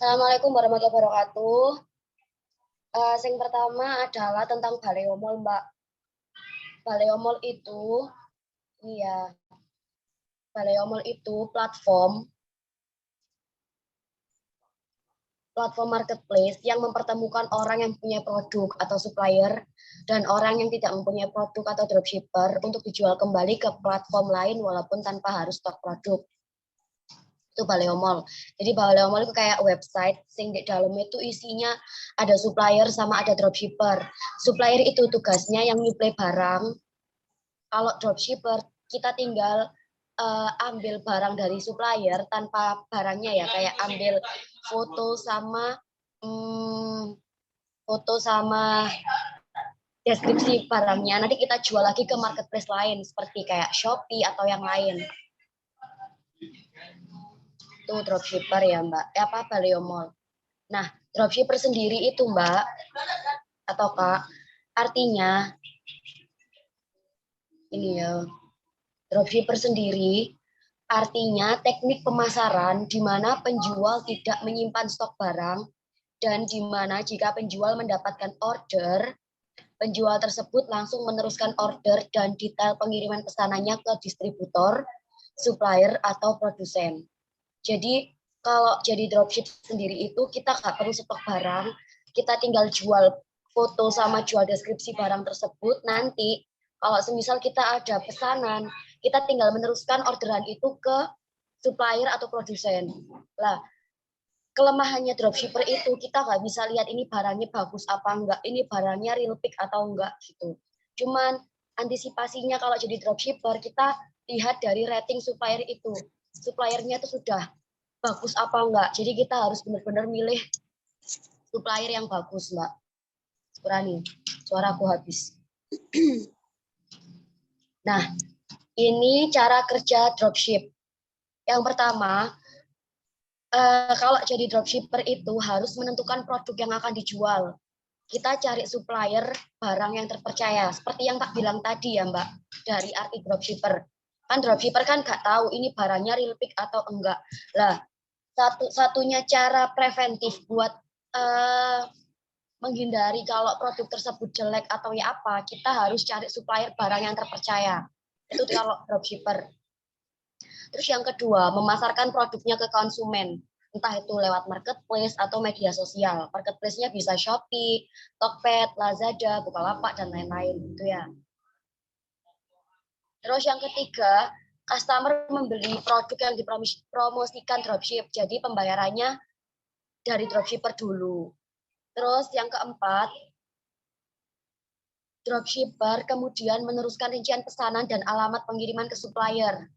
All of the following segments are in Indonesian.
Assalamualaikum warahmatullahi wabarakatuh. Yang pertama adalah tentang Baleomol, Mbak. Baleomol itu, iya, Baleomol itu platform marketplace yang mempertemukan orang yang punya produk atau supplier dan orang yang tidak mempunyai produk atau dropshipper untuk dijual kembali ke platform lain walaupun tanpa harus stok produk. Itu Baleomol. Jadi Baleomol itu kayak website sing di dalamnya itu isinya ada supplier sama ada dropshipper. Supplier itu tugasnya yang nyuplai barang. Kalau dropshipper kita tinggal ambil barang dari supplier tanpa barangnya ya, kayak ambil foto sama deskripsi barangnya. Nanti kita jual lagi ke marketplace lain seperti kayak Shopee atau yang lain. Itu dropshipper ya Mbak, Baleomol. Nah, dropshipper sendiri itu Mbak, atau Kak, artinya, ini ya, dropshipper sendiri artinya teknik pemasaran di mana penjual tidak menyimpan stok barang dan di mana jika penjual mendapatkan order, penjual tersebut langsung meneruskan order dan detail pengiriman pesanannya ke distributor, supplier, atau produsen. Jadi kalau jadi dropship sendiri itu kita nggak perlu stok barang, kita tinggal jual foto sama jual deskripsi barang tersebut. Nanti kalau semisal kita ada pesanan, kita tinggal meneruskan orderan itu ke supplier atau produsen. Lah, kelemahannya dropshipper itu kita nggak bisa lihat ini barangnya bagus apa enggak, ini barangnya real pick atau enggak gitu. Cuman antisipasinya kalau jadi dropshipper kita lihat dari rating supplier itu. Suppliernya itu sudah bagus apa enggak. Jadi kita harus benar-benar milih supplier yang bagus, Mbak. Kurani, suara aku habis. Nah, ini cara kerja dropship. Yang pertama, kalau jadi dropshipper itu harus menentukan produk yang akan dijual. Kita cari supplier barang yang terpercaya. Seperti yang Pak bilang tadi ya Mbak, dari arti dropshipper. Kan dropshipper kan nggak tahu ini barangnya real pick atau enggak. Lah, satu-satunya cara preventif buat menghindari kalau produk tersebut jelek atau ya apa, kita harus cari supplier barang yang terpercaya. Itu kalau dropshipper. Terus yang kedua, memasarkan produknya ke konsumen. Entah itu lewat marketplace atau media sosial. Marketplace-nya bisa Shopee, Tokped, Lazada, Bukalapak, dan lain-lain. Gitu ya. Terus yang ketiga, customer membeli produk yang dipromosikan dropship. Jadi pembayarannya dari dropshipper dulu. Terus yang keempat, dropshipper kemudian meneruskan rincian pesanan dan alamat pengiriman ke supplier.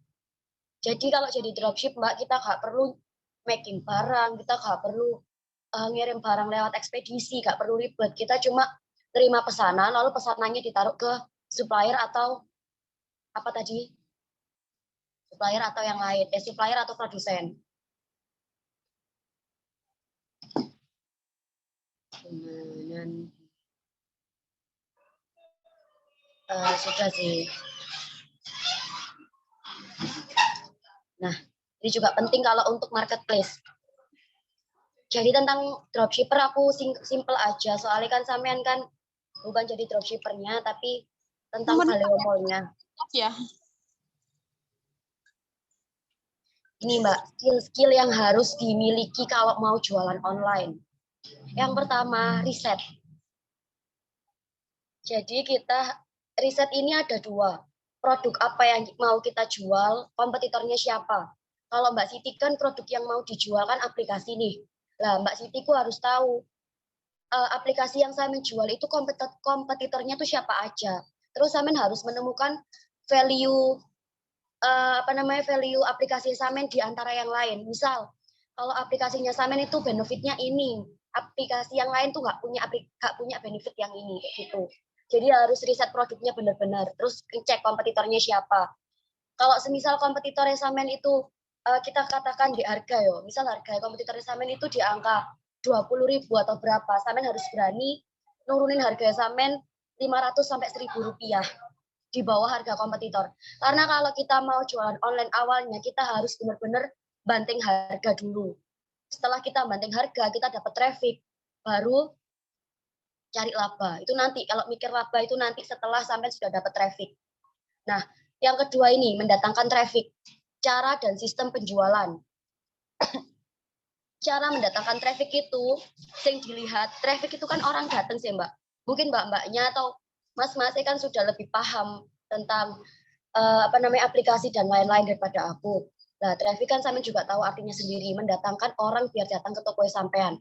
Jadi kalau jadi dropship, Mbak, kita nggak perlu making barang, kita nggak perlu ngirim barang lewat ekspedisi, nggak perlu ribet. Kita cuma terima pesanan, lalu pesanannya ditaruh ke supplier atau apa tadi? Supplier atau yang lain, supplier atau produsen. Sudah sih. Nah, ini juga penting kalau untuk marketplace. Jadi tentang dropshipper aku simple aja, soalnya kan sampean kan bukan jadi dropshippernya, tapi tentang Baleomolnya. Ya. Ini Mbak, skill-skill yang harus dimiliki kalau mau jualan online. Yang pertama, riset. Jadi kita riset ini ada dua. Produk apa yang mau kita jual, kompetitornya siapa. Kalau Mbak Siti kan produk yang mau dijual kan aplikasi nih. Lah Mbak Siti ku harus tahu aplikasi yang saya menjual itu kompetitornya tuh siapa aja. Terus Samen harus menemukan value value aplikasi Samen di antara yang lain. Misal kalau aplikasinya Samen itu benefitnya ini, aplikasi yang lain tuh nggak punya benefit yang ini gitu. Jadi harus riset produknya benar-benar, terus cek kompetitornya siapa. Kalau semisal kompetitornya Samen itu kita katakan di harga yo, misal harga kompetitornya Samen itu di angka 20.000 atau berapa, Samen harus berani nurunin harga Samen 500 sampai 1.000 rupiah di bawah harga kompetitor. Karena kalau kita mau jualan online awalnya, kita harus benar-benar banting harga dulu. Setelah kita banting harga, kita dapat traffic, baru cari laba. Itu nanti, kalau mikir laba itu nanti setelah sampai sudah dapat traffic. Nah, yang kedua ini, mendatangkan traffic. Cara dan sistem penjualan. Cara mendatangkan traffic itu, yang dilihat, traffic itu kan orang datang sih Mbak. Mungkin mbak-mbaknya atau mas-masnya kan sudah lebih paham tentang aplikasi dan lain-lain daripada aku. Nah, traffic kan sampean juga tahu artinya sendiri, mendatangkan orang biar datang ke toko sampean.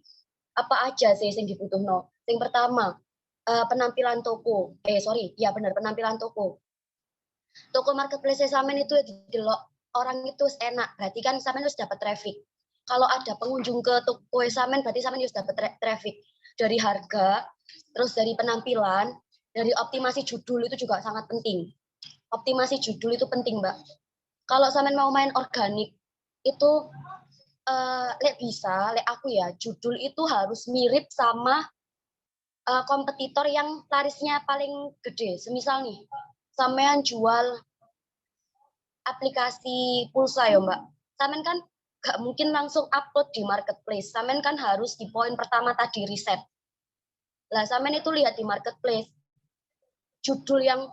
Apa aja sih yang dibutuhno? Yang pertama, penampilan toko. Benar, penampilan toko. Toko marketplace sampean itu didelok orang itu enak, berarti kan sampean harus dapat traffic. Kalau ada pengunjung ke toko sampean, berarti sampean harus dapat traffic. Dari harga, terus dari penampilan, dari optimasi judul itu juga sangat penting. Optimasi judul itu penting, Mbak. Kalau sampean mau main organik, itu lek aku ya, judul itu harus mirip sama kompetitor yang larisnya paling gede. Semisal nih, sampean jual aplikasi pulsa ya Mbak. Sampean kan gak mungkin langsung upload di marketplace. Sampean kan harus di poin pertama tadi riset. Lah sampean itu lihat di marketplace, judul yang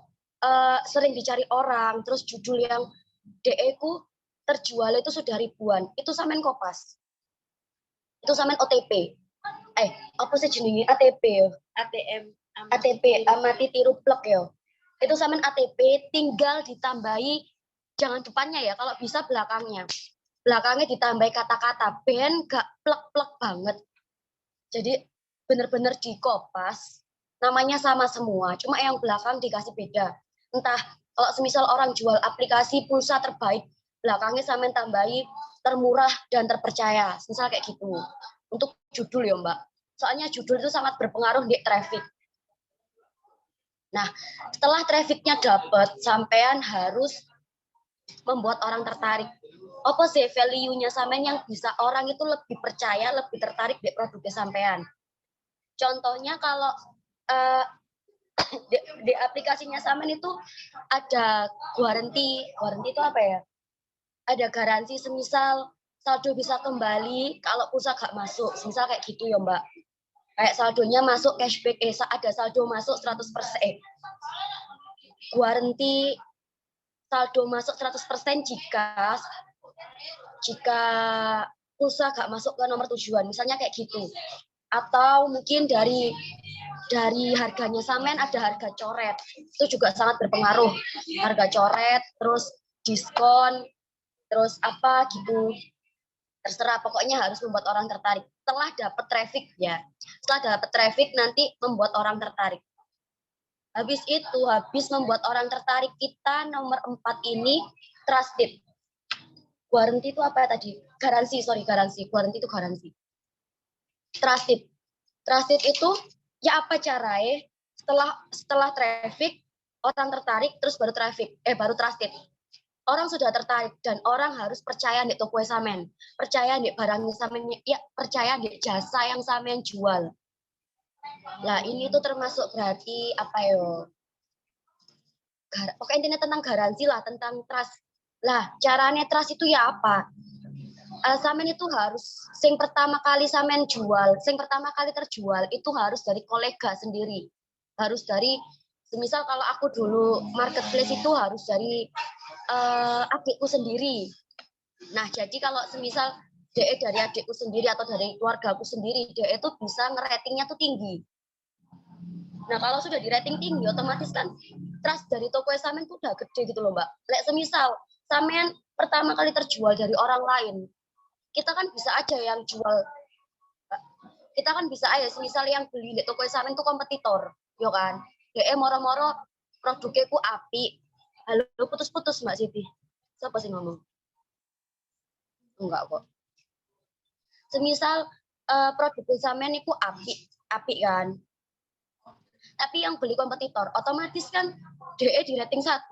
sering dicari orang, terus judul yang DE ku terjual itu sudah ribuan, itu sampean kopas. Itu sampean OTP. Apa sih jenenge ATP ya? ATP amati tiru plek ya. Itu sampean ATP tinggal ditambahi jangan depannya ya, kalau bisa belakangnya. Belakangnya ditambahi kata-kata ben gak plek-plek banget. Jadi bener-bener dikopas, namanya sama semua, cuma yang belakang dikasih beda. Entah kalau semisal orang jual aplikasi pulsa terbaik, belakangnya sampean tambahi termurah dan terpercaya, misal kayak gitu. Untuk judul ya Mbak, soalnya judul itu sangat berpengaruh di traffic. Nah, setelah trafficnya dapat, sampean harus membuat orang tertarik. Apa sih value-nya sampean yang bisa orang itu lebih percaya, lebih tertarik di produknya sampean. Contohnya kalau di aplikasinya sampean itu ada warranty itu apa ya? Ada garansi semisal saldo bisa kembali kalau pulsa gak masuk, semisal kayak gitu ya Mbak. Kayak saldonya masuk cashback, ada saldo masuk 100%. Warranty saldo masuk 100% jika pulsa gak masuk ke nomor tujuan, misalnya kayak gitu. Atau mungkin dari harganya sampean ada harga coret, itu juga sangat berpengaruh. Harga coret, terus diskon, terus apa gitu. Terserah, pokoknya harus membuat orang tertarik. Setelah dapat traffic ya, setelah dapat traffic nanti membuat orang tertarik. Habis itu, habis membuat orang tertarik, kita nomor 4 ini trusted. Warranty itu apa tadi? Garansi. Warranty itu garansi. Trusted itu ya apa caranya? Setelah traffic, orang tertarik, terus baru trusted. Orang sudah tertarik dan orang harus percaya di toko sampean, percaya di barang sampean, ya percaya di jasa yang sampean jual. Lah ini tuh termasuk berarti apa yo? Pokoknya intinya tentang garansi lah, tentang trust. Lah caranya trust itu ya apa? Sampean itu harus sing pertama kali sampean jual, sing pertama kali terjual itu harus dari kolega sendiri. Harus dari semisal kalau aku dulu marketplace itu harus dari adikku sendiri. Nah, jadi kalau semisal DE dari adikku sendiri atau dari keluarga aku sendiri, DE itu bisa ngeratingnya tuh tinggi. Nah, kalau sudah di rating tinggi, otomatis kan trust dari toko sampean tuh udah gede gitu loh, Mbak. Lek semisal sampean pertama kali terjual dari orang lain, kita kan bisa aja yang jual, kita kan bisa aja semisal yang beli di toko sampean tuh kompetitor, yo kan. DE moro-moro produknya ku api. Halo, putus-putus Mbak Siti. Siapa sih ngomong? Enggak kok. Semisal produk sampean itu api kan. Tapi yang beli kompetitor, otomatis kan DE di rating 1.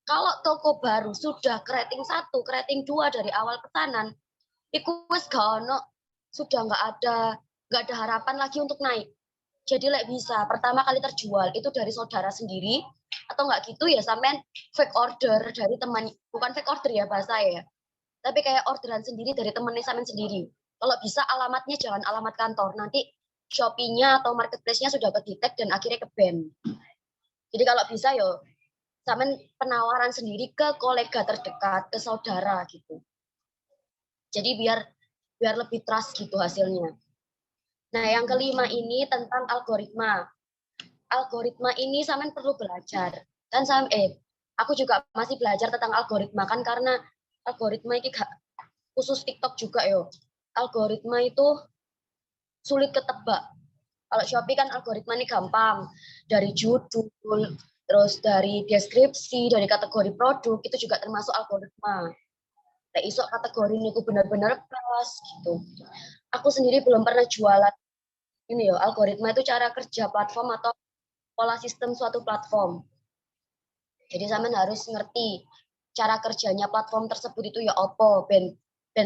Kalau toko baru sudah ke rating 1, ke rating 2 dari awal pesanan, itu wis gak ono, sudah nggak ada harapan lagi untuk naik. Jadi bisa pertama kali terjual itu dari saudara sendiri, atau nggak gitu ya sampean fake order dari teman, bukan fake order ya bahasa ya, tapi kayak orderan sendiri dari temannya sampean sendiri. Kalau bisa alamatnya jangan alamat kantor, nanti Shopee-nya atau marketplace-nya sudah ke-detect dan akhirnya ke-ban. Jadi kalau bisa yo sampean penawaran sendiri ke kolega terdekat, ke saudara gitu. Jadi biar lebih trust gitu hasilnya. Nah, yang kelima ini tentang algoritma. Algoritma ini sampean perlu belajar. Dan aku juga masih belajar tentang algoritma kan karena algoritma ini khusus TikTok juga yo. Algoritma itu sulit ketebak. Kalau Shopee kan algoritma ini gampang. Dari judul, terus dari deskripsi, dari kategori produk, itu juga termasuk algoritma. Nah, iso kategori ini benar-benar pas gitu. Aku sendiri belum pernah jualan ini ya, algoritma itu cara kerja platform atau pola sistem suatu platform. Jadi sampean harus ngerti cara kerjanya platform tersebut itu ya opo, ben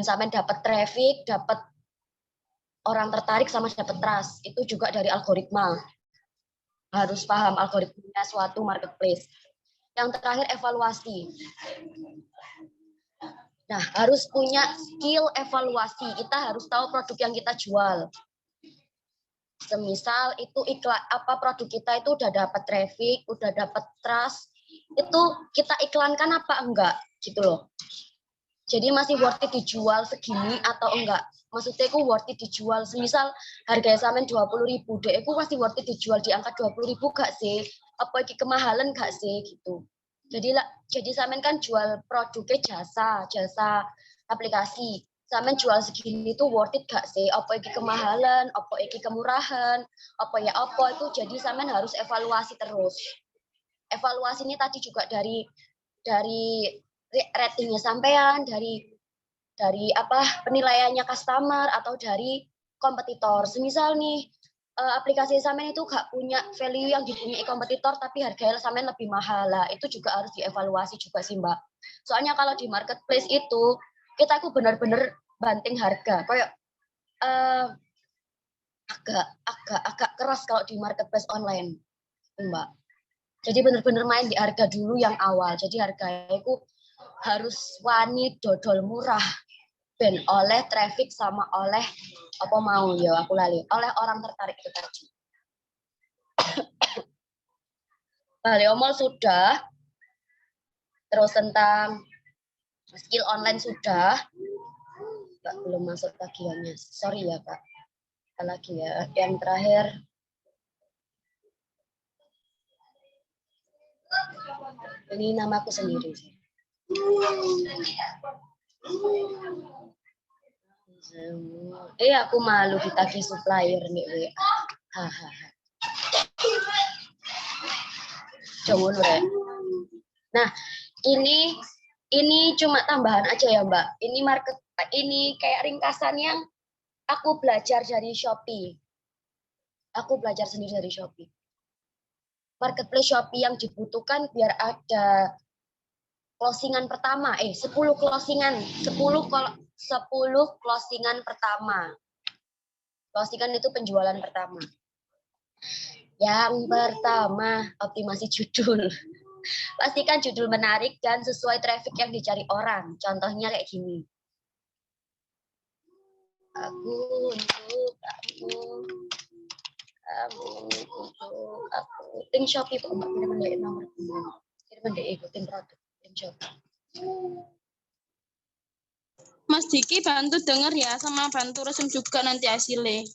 sampean dapat traffic, dapat orang tertarik sama dapat trust. Itu juga dari algoritma. Harus paham algoritmanya suatu marketplace. Yang terakhir evaluasi. Nah, harus punya skill evaluasi. Kita harus tahu produk yang kita jual. Semisal itu produk kita itu udah dapat traffic, udah dapat trust, itu kita iklankan apa enggak gitu loh. Jadi masih worth it dijual segini atau enggak? Maksudnya aku worth it dijual, semisal harganya sampean 20.000, deh aku masih worth it dijual di angka 20.000 gak sih? Apa iki kemahalan gak sih gitu. Jadi sampean kan jual produknya jasa aplikasi. Sampean jual segini itu worth it gak sih? Apa iki kemahalan, apa iki kemurahan, apa itu jadi sampean harus evaluasi terus. Evaluasi ini tadi juga dari ratingnya sampean, dari penilaiannya customer atau dari kompetitor. Semisal nih aplikasi sampean itu gak punya value yang dipunyai kompetitor tapi harganya sampean lebih mahal lah, itu juga harus dievaluasi juga sih Mbak. Soalnya kalau di marketplace itu kita benar-benar banting harga, kayak agak keras kalau di marketplace online, Mbak. Jadi benar-benar main di harga dulu yang awal. Jadi harganya itu harus wani dodol murah ben oleh traffic sama oleh apa mau ya aku lali oleh orang tertarik itu tadi. Baliomol sudah, terus tentang skill online sudah. Mbak belum masuk tagihannya, sorry ya Kak. Lagi ya, yang terakhir ini namaku sendiri. Aku malu ditagih supplier nih WA. Hahaha. Coba Nah, ini cuma tambahan aja ya Mbak. Ini kayak ringkasan yang aku belajar dari Shopee. Aku belajar sendiri dari Shopee. Marketplace Shopee yang dibutuhkan biar ada closingan pertama, 10 closingan, 10 closingan pertama. Closingan itu penjualan pertama. Yang pertama, optimasi judul. Pastikan judul menarik dan sesuai traffic yang dicari orang. Contohnya kayak gini. Aku untuk kamu untuk aku. Tim Shopee kok Mbak kirim nomor kirim ikutin produk tim Shopee. Mas Diki bantu denger ya, sama bantu resum juga nanti hasilnya.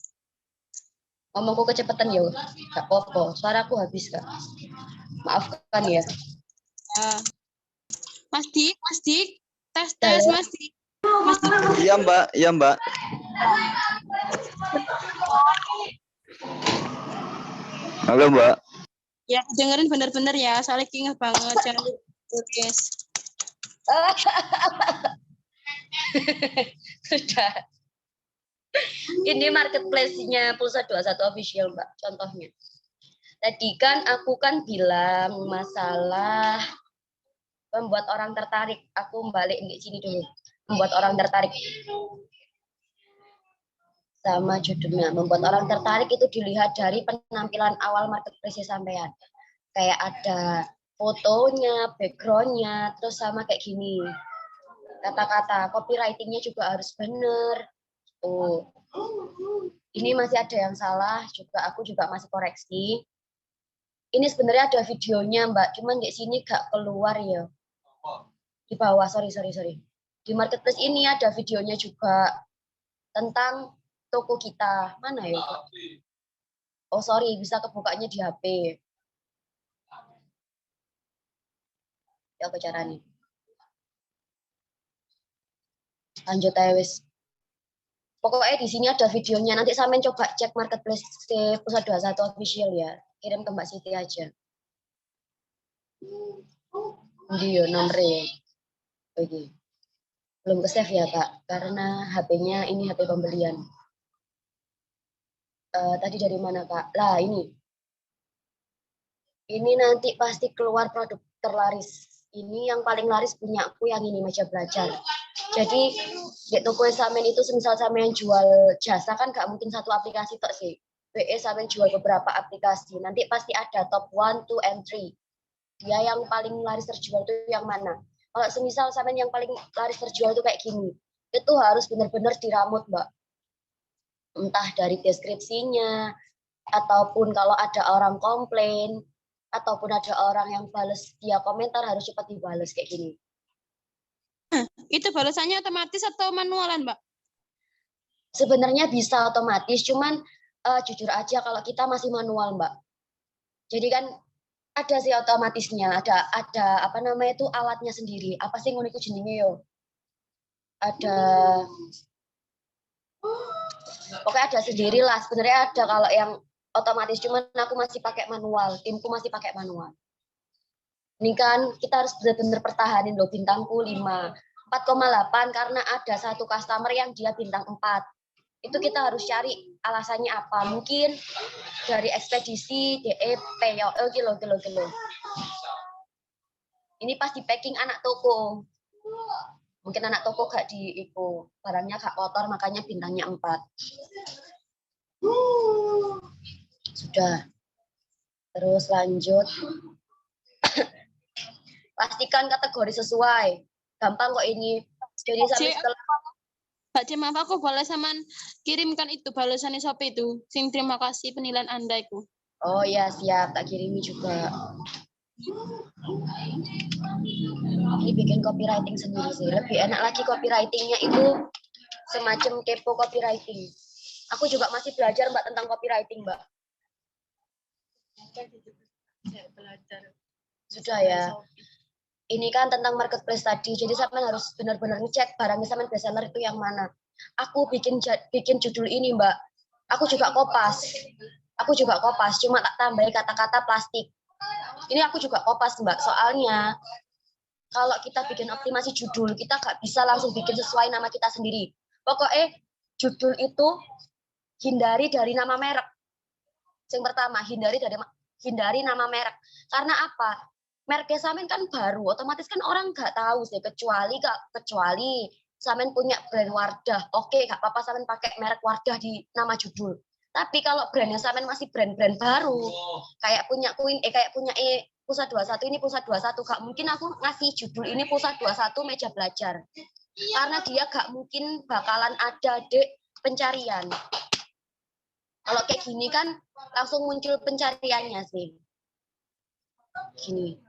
Ngomongku kecepatan ya, gak apa-apa. Suaraku habis Kak. Maafkan ya. Mas Dik, tes Mas Dik. Mas Dik. Iya Mbak. Halo Mbak. Ya dengerin bener-bener ya, soalnya ingat banget jangan podcast. Sudah. Ini marketplace-nya Pulsa 21 official, Mbak, contohnya. Tadi kan aku bilang masalah membuat orang tertarik. Aku balik di sini dulu. Membuat orang tertarik. Sama judulnya. Membuat orang tertarik itu dilihat dari penampilan awal marketplace sampean. Kayak ada fotonya, background-nya, terus sama kayak gini. Kata-kata copywriting-nya juga harus benar. Tuh. Ini masih ada yang salah, aku juga masih koreksi. Ini sebenarnya ada videonya, Mbak, cuman di sini gak keluar ya. Di bawah, sorry. Di marketplace ini ada videonya juga tentang toko kita. Mana ya? Oh, sorry, bisa kebukanya di HP. Ya, apa caranya? Lanjut aja, wis. Pokoknya di sini ada videonya. Nanti sampean coba cek marketplace Pusat 21 official ya. Kirim ke Mbak Siti aja. Dia nomornya. Oke. Belum ke save ya, Kak. Karena HP-nya ini HP pembelian. Tadi dari mana, Kak? Lah, ini. Ini nanti pasti keluar produk terlaris. Ini yang paling laris punya aku yang ini, meja belajar. Jadi di toko Samen itu semisal Samen jual jasa kan gak mungkin satu aplikasi tok sih. BE Samen jual beberapa aplikasi. Nanti pasti ada top 1, 2, and 3. Dia yang paling laris terjual itu yang mana? Kalau semisal Samen yang paling laris terjual itu kayak gini. Itu harus benar-benar diramut, Mbak. Entah dari deskripsinya, ataupun kalau ada orang komplain, ataupun ada orang yang balas dia komentar harus cepat dibalas kayak gini. Itu balasannya otomatis atau manualan, Mbak? Sebenarnya bisa otomatis, cuman jujur aja kalau kita masih manual, Mbak. Jadi kan ada sih otomatisnya, ada apa namanya itu alatnya sendiri. Apa sih ngono iku jenenge yo? Ada pokoknya ada sendiri lah. Sebenarnya ada kalau yang otomatis, cuman aku masih pakai manual, timku masih pakai manual. Ini kan kita harus benar-benar pertahanin loh bintangku 5. 4,8 karena ada satu customer yang dia bintang 4. Itu kita harus cari alasannya apa. Mungkin dari ekspedisi, DEP, kilo. Ini pas di packing anak toko. Mungkin anak toko gak diiku. Barangnya gak kotor, makanya bintangnya 4. Sudah. Terus lanjut. Pastikan kategori sesuai. Gampang kok ini. Jadi sampai setelah Mbak J, maaf aku boleh saman kirimkan itu balasannya Shopee itu. Sing terima kasih penilaian Anda itu. Oh ya, siap. Tak kirimi juga. Ini bikin copywriting sendiri sih. Lebih enak lagi copywritingnya itu semacam kepo copywriting. Aku juga masih belajar, Mbak, tentang copywriting, Mbak. Sudah ya. Ini kan tentang marketplace tadi, jadi sampean harus benar-benar ngecek barangnya sampean bestseller itu yang mana. Aku bikin judul ini, Mbak. Aku juga kopas, cuma tak tambahin kata-kata plastik. Ini aku juga kopas, Mbak. Soalnya kalau kita bikin optimasi judul, kita nggak bisa langsung bikin sesuai nama kita sendiri. Pokoknya judul itu hindari dari nama merek. Yang pertama, hindari nama merek. Karena apa? Merek Samen kan baru, otomatis kan orang nggak tahu sih, kecuali Samen punya brand Wardah. Oke, nggak apa-apa Samen pakai merek Wardah di nama judul. Tapi kalau brandnya Samen masih brand-brand baru, kayak punya Pusat 21 ini Pusat 21, gak mungkin aku ngasih judul ini Pusat 21 meja belajar. Karena dia gak mungkin bakalan ada di pencarian. Kalau kayak gini kan langsung muncul pencariannya sih. Gini.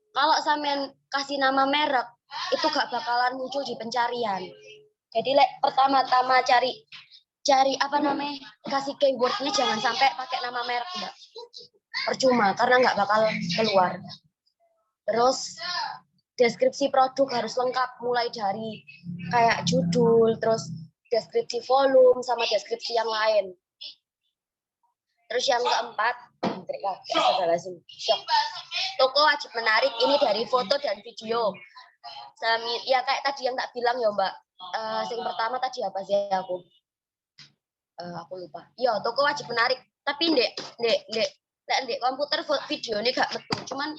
Kalau sampean kasih nama merek, itu gak bakalan muncul di pencarian. Jadi pertama-tama cari apa namanya, kasih keywordnya jangan sampai pakai nama merek, Mbak. Percuma, karena nggak bakal keluar. Terus deskripsi produk harus lengkap, mulai dari kayak judul, terus deskripsi volume, sama deskripsi yang lain. Terus yang keempat, toko wajib menarik ini dari foto dan video. Ya kayak tadi yang tak bilang ya, Mbak. Yang pertama tadi apa sih aku lupa. Ya, toko wajib menarik. Tapi ndek komputer video ini gak metu. Cuman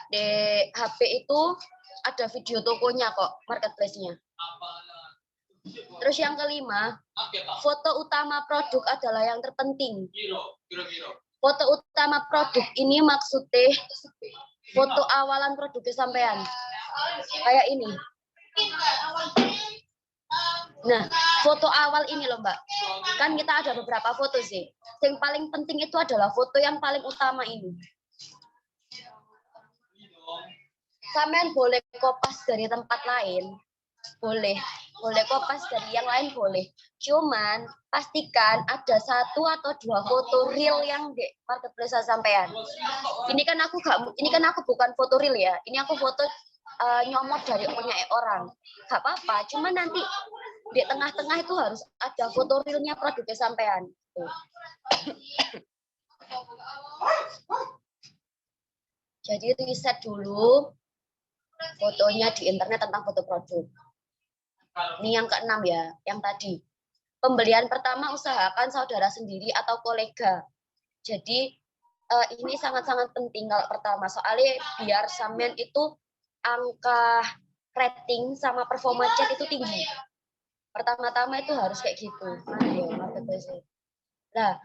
di HP itu ada video tokonya kok, marketplace-nya. Terus yang kelima, foto utama produk adalah yang terpenting. Foto utama produk ini maksudnya foto awalan produknya sampean. Kayak ini. Nah, foto awal ini loh Mbak. Kan kita ada beberapa foto sih. Yang paling penting itu adalah foto yang paling utama ini. Sampean boleh kopas dari tempat lain, boleh kopas dari yang lain boleh. Cuman pastikan ada 1 atau 2 foto real yang di marketplace sampean. Ini kan aku bukan foto real ya. Ini aku foto nyomot dari punya orang. Gak apa-apa, cuman nanti di tengah-tengah itu harus ada foto realnya produknya sampean. Jadi riset dulu fotonya di internet tentang foto produk. Ini yang ke-6 ya, yang tadi. Pembelian pertama usahakan saudara sendiri atau kolega. Jadi ini sangat-sangat penting kalau pertama, soalnya biar sampean itu angka rating sama performa chat itu tinggi. Pertama-tama itu harus kayak gitu. Mana ya marketplace? Nah,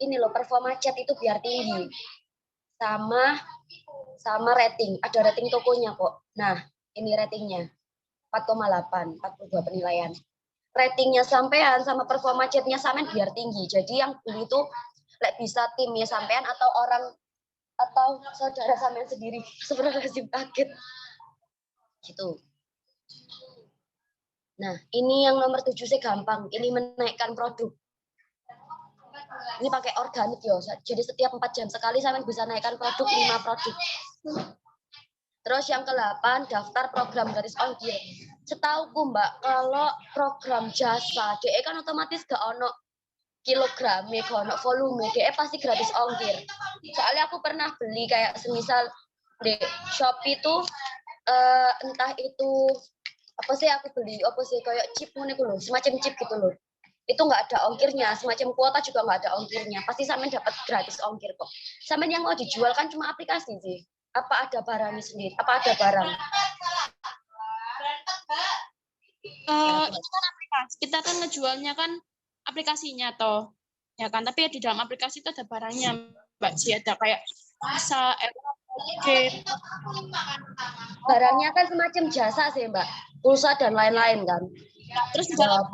ini loh performa chat itu biar tinggi. Sama rating, ada rating tokonya kok. Nah, ini ratingnya 4,8, 42 penilaian. Ratingnya sampean sama performa chatnya sampean biar tinggi. Jadi yang beli itu bisa timnya sampean atau orang atau saudara sampean sendiri. Sebenarnya kaget. Gitu. Nah, ini yang nomor 7 sih gampang. Ini menaikkan produk. Ini pakai organik ya. Jadi setiap 4 jam sekali sampean bisa naikkan produk 5 produk. Terus yang ke-8, daftar program gratis ongkir. Setauku Mbak, kalau program jasa, DE kan otomatis gak ono kilogram, gak ono volume, DE pasti gratis ongkir. Soalnya aku pernah beli kayak semisal di Shopee tuh, entah itu apa sih aku beli, apa sih kayak chip loh, semacam chip gitu loh. Itu nggak ada ongkirnya, semacam kuota juga nggak ada ongkirnya. Pasti sampean dapat gratis ongkir kok. Sampean yang mau dijual kan cuma aplikasi sih. Apa ada barangnya sendiri? Apa ada barang? Itu kan aplikasi. Kita kan ngejualnya kan aplikasinya toh. Ya kan, tapi ya di dalam aplikasi itu ada barangnya, Mbak Ci, ada kayak bisa barangnya kan semacam jasa sih, Mbak. Pulsa dan lain-lain kan. Terus di dalam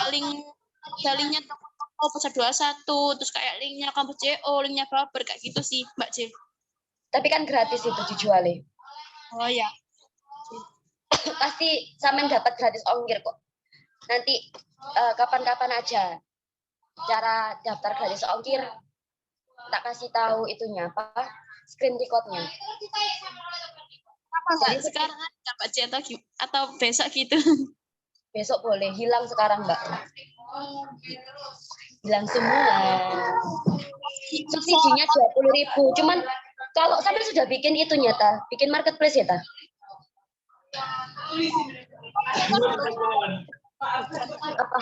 linknya toko Pasar 21, terus kayak linknya kampus CO, linknya Baber, kayak gitu sih, Mbak C. Tapi kan gratis itu dijualnya. Oh ya. Pasti sampean dapat gratis ongkir kok. Nanti kapan-kapan aja cara daftar gratis ongkir tak kasih tahu itunya apa screen recordnya. Jadi sekarang ada Mbak C atau besok gitu? Besok boleh, hilang sekarang Mbak. Hilang semua. Subsidinya 20.000. Cuman kalau sampai sudah bikin itu nyata, bikin marketplace ya ta? Apa?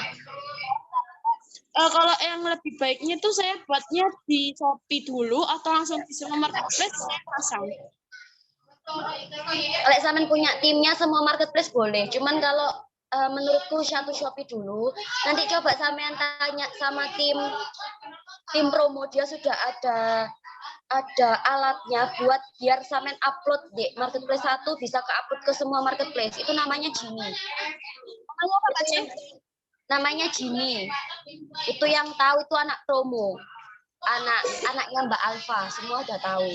Kalau yang lebih baiknya tuh saya buatnya di Shopee dulu atau langsung di semua marketplace saya pasang. Kalau sampean punya timnya semua marketplace boleh. Cuman kalau menurutku satu Shopee dulu. Nanti coba sampean tanya sama tim promo, dia sudah ada alatnya buat biar sampean upload di marketplace 1 bisa ke-upload ke semua marketplace. Itu namanya Genie. Namanya Genie. Itu yang tahu itu anak promo. Anaknya Mbak Alfa, semua udah tahu.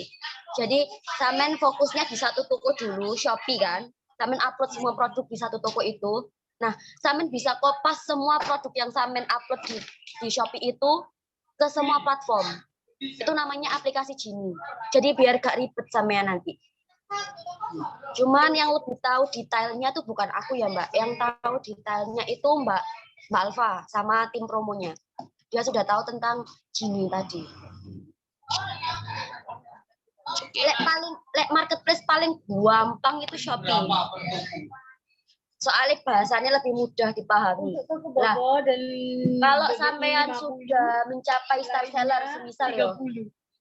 Jadi sampean fokusnya di satu toko dulu, Shopee kan. Sampean upload semua produk di satu toko itu. Nah, sampean bisa kopas semua produk yang sampean upload di Shopee itu ke semua platform. Itu namanya aplikasi Genie. Jadi biar gak ribet sampean nanti. Cuman yang lebih tahu detailnya tuh bukan aku ya Mbak. Yang tahu detailnya itu Mbak Alfa sama tim promonya. Dia sudah tahu tentang Genie tadi. Lek marketplace paling gampang itu Shopee. Soalnya bahasanya lebih mudah dipahami. Nah, kalau sampean sudah mencapai star seller semisal ya,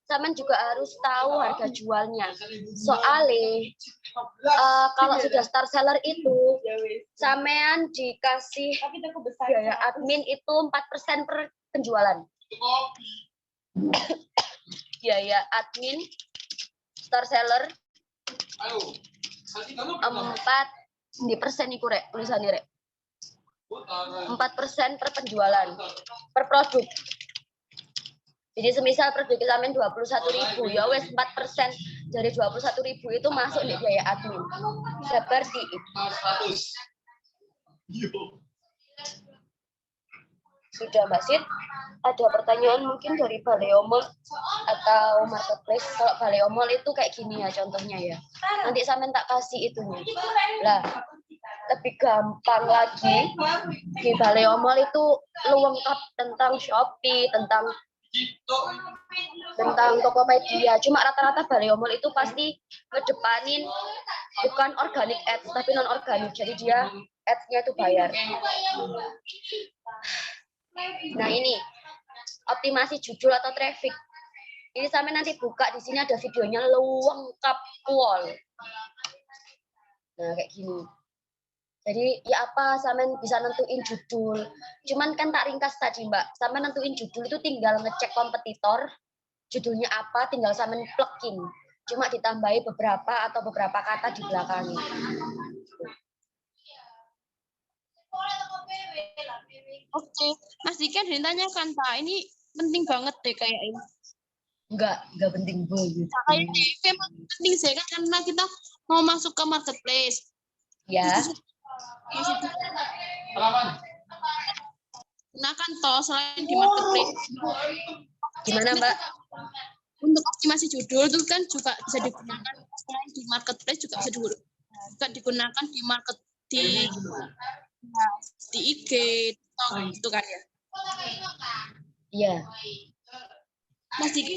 sampean juga harus tahu harga jualnya. Soalnya kalau sudah star seller itu, sampean dikasih biaya admin itu 4% per penjualan. Biaya admin star seller 4% iku rek tulisannya rek. 4% per penjualan, per produk. Jadi semisal produk kita main 21.000, ya wes 4% dari 21.000 itu masuk di biaya admin. Seperti itu. Sudah Mbak Sid, ada pertanyaan mungkin dari Baleomol atau Marketplace. Kalau Baleomol itu kayak gini ya contohnya ya. Nanti sampean tak kasih itunya. Lah, lebih gampang lagi di Baleomol itu lengkap tentang Shopee, tentang Tokopedia. Cuma rata-rata Baleomol itu pasti ngedepanin bukan organic ads tapi non organik. Jadi dia ads-nya itu bayar. Nah ini optimasi judul atau traffic. Ini sampai nanti buka di sini ada videonya lengkap full. Nah kayak gini. Jadi ya apa sampean bisa nentuin judul. Cuman kan tak ringkas tadi Mbak. Sampean nentuin judul itu tinggal ngecek kompetitor. Judulnya apa tinggal sampean plugin. Cuma ditambahi beberapa kata di belakangnya. Oke, Mas Dika ditanyakan Pak, ini penting banget deh kayak ini. Enggak penting banget. Kayaknya memang penting sih kan karena kita mau masuk ke marketplace. Ya. Nah kan toh selain di marketplace. Gimana Mbak? Untuk optimasi judul itu kan juga bisa digunakan selain di marketplace juga bisa digunakan di di IG itu kan ya. Iya. Mas Diki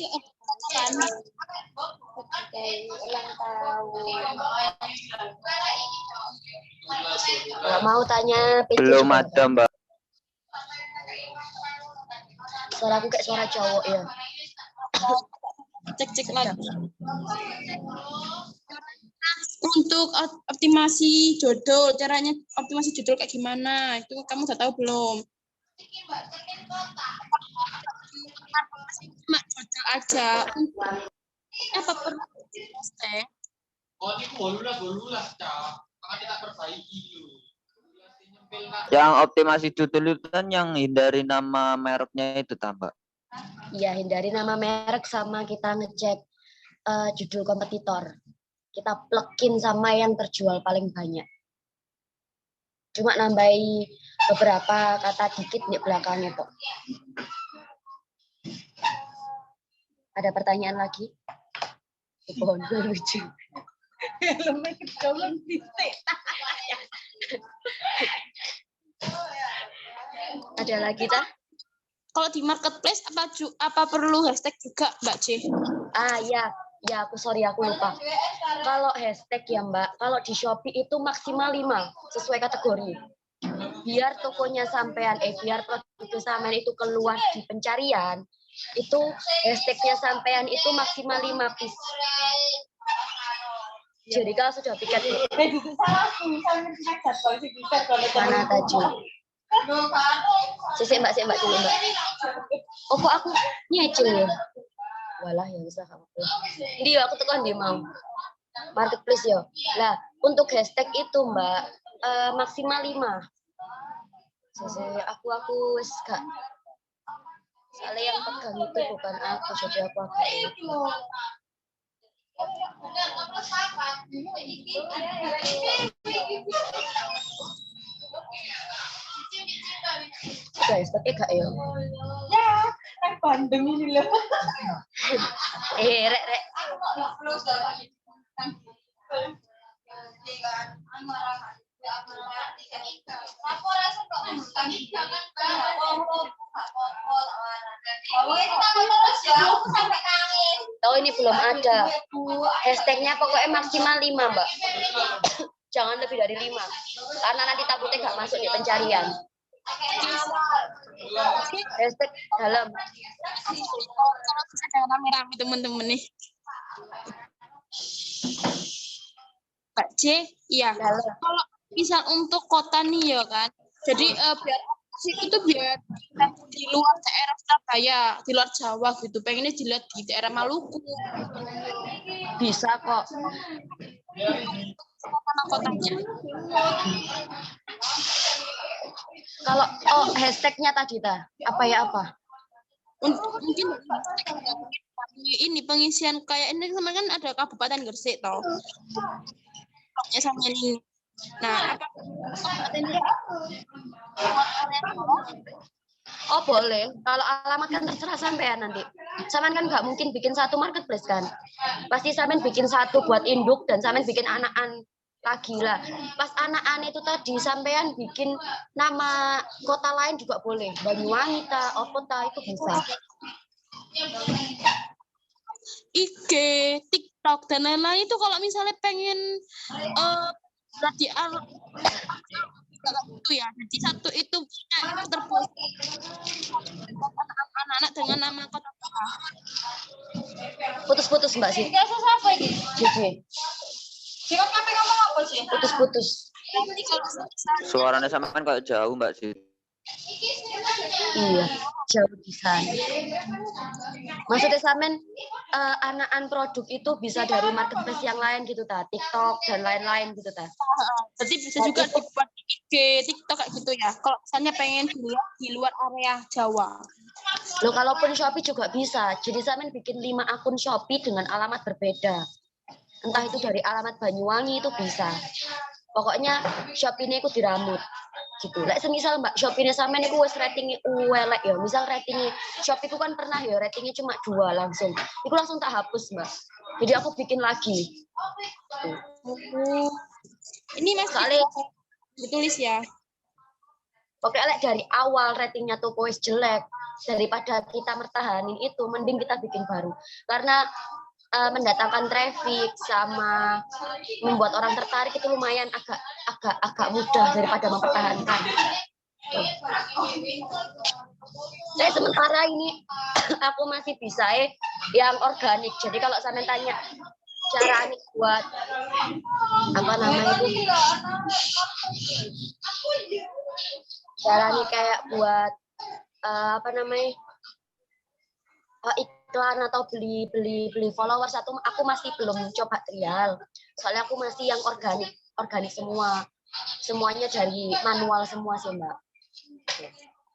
ulang tahun. Kalau mau tanya Belum ada Mbak. Suara aku kayak suara cowok ya. Cek lagi. Untuk optimasi judul, caranya optimasi judul kayak gimana? Itu kamu udah tahu belum? Cuma judul aja. Apa perlu hashtag? Yang optimasi judul itu kan yang hindari nama mereknya itu tambah. Iya, hindari nama merek sama kita ngecek judul kompetitor. Kita plugin sama yang terjual paling banyak. Cuma nambahi beberapa kata dikit di belakangnya kok. Ada pertanyaan lagi? Pohon lucu. Ada lagi tak? Kalau di marketplace apa perlu hashtag juga Mbak C? Ya aku lupa. Kalau hashtag ya Mbak, kalau di Shopee itu maksimal 5 sesuai kategori. Biar tokonya sampean, biar produk sampean itu keluar di pencarian, itu hashtagnya sampean itu maksimal 5 piece. Jadi kalau sudah piket mana tadi? Mbak dulu Mbak. Oh kok aku nyicil ya? Walah ya bisa kamu. Dia aku tekan dia mau. Marketplace ya. Lah untuk hashtag itu Mbak maksimal 5. Aku wis gak. Soalnya yang pegang itu bukan aku, jadi aku agak itu. Guys, tapi gak ya? Ya, kan pandemi ini loh. Rek. Tahu ini belum ada. Hashtagnya pokoknya maksimal 5, Mbak. Jangan lebih dari 5. Karena nanti takutnya nggak masuk di pencarian. Hashtag dalam. Jangan rame-rame teman-teman nih. Mbak C, iya. Kalau misal untuk kota nih ya kan. Jadi biar itu biar di luar daerah Surabaya, di luar Jawa gitu. Pengennya dilihat di daerah Maluku. Bisa kok. Mana kotanya? Kalau hashtagnya tadi apa ya apa? Mungkin ini pengisian kayak ini kemarin kan ada Kabupaten Gresik toh. Ya sama ini. Nah, apa Oh boleh, kalau alamat kan terserah sampean nanti. Sampean kan nggak mungkin bikin satu marketplace kan. Pasti sampean bikin satu buat induk dan sampean bikin anakan lagi lah. Pas anakan itu tadi sampean bikin nama kota lain juga boleh. Banyuwangi Opota itu bisa. IG, TikTok dan lain-lain itu kalau misalnya pengen di itu ya. Jadi satu itu terpost anak-anak dengan nama kota. Putus-putus Mbak sih. Apa ini? Jadi. Jangan sampai ngomong apa sih? Putus-putus. Suaranya sama kan kayak jauh Mbak sih. Iya, jauh di sana. Maksudnya sampean anak-anak produk itu bisa dari marketplace yang lain gitu TikTok dan lain-lain gitu Jadi bisa juga dibuat di IG, TikTok kayak gitu ya. Kalau misalnya pengen di luar area Jawa. Loh, kalaupun Shopee juga bisa. Jadi sampean bikin 5 akun Shopee dengan alamat berbeda. Entah itu dari alamat Banyuwangi itu bisa. Pokoknya Shopee-nya itu diramut. Gitu. Lek semisal Mbak Shopee-nya sampean iku wis ratingnya elek ya. Misal ratingnya Shopee itu kan pernah ya ratingnya cuma 2 langsung. Itu langsung tak hapus, Mbak. Jadi aku bikin lagi. Ini Mas soalnya ditulis ya. Pokoknya lek dari awal ratingnya toko wis jelek, daripada kita mertahanin itu mending kita bikin baru. Karena mendatangkan traffic sama membuat orang tertarik itu lumayan agak mudah daripada mempertahankan. Sementara ini aku masih bisa yang organik. Jadi kalau sampean tanya cara nih buat apa namanya itu, cara nih kayak buat apa namanya iklan atau beli followers aku masih belum coba trial. Soalnya aku masih yang organik semuanya dari manual semua sih Mbak.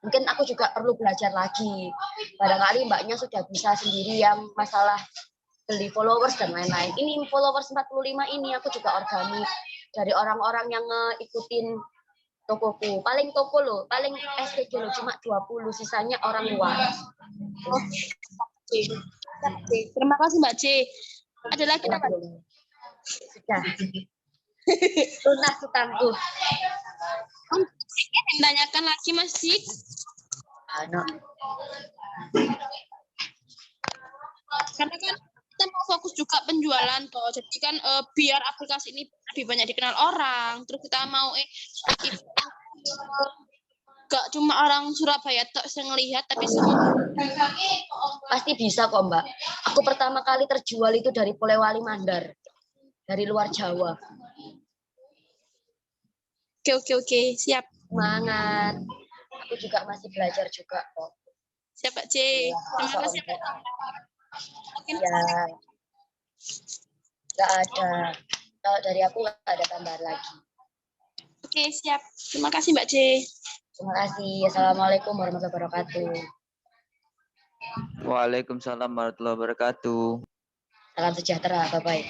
Mungkin aku juga perlu belajar lagi. Barangkali Mbaknya sudah bisa sendiri yang masalah beli followers dan lain-lain. Ini followers 45 ini aku juga organik dari orang-orang yang ikutin tokoku. Paling toko loh, paling SPG loh cuma 20, sisanya orang luar. Terima kasih Mbak C. Ada lagi Mbak? Sudah. Lunas utangku. Tanyakan lagi Mas Dik. Karena kan kita mau fokus juga penjualan toh. Jadi kan biar aplikasi ini lebih banyak dikenal orang. Terus kita mau gak cuma orang Surabaya tok yang ngelihat tapi semua. Pasti bisa kok Mbak. Aku pertama kali terjual itu dari Polewali Mandar. Dari luar Jawa. Oke, siap. Semangat. Aku juga masih belajar juga kok. Siap Pak C. Terima kasih Pak. Ya. Gak ada. Kalau dari aku gak ada tambahan lagi. Oke, siap. Terima kasih Mbak C. Terima kasih. Assalamualaikum warahmatullahi wabarakatuh. Waalaikumsalam warahmatullahi wabarakatuh. Salam sejahtera. Bye-bye.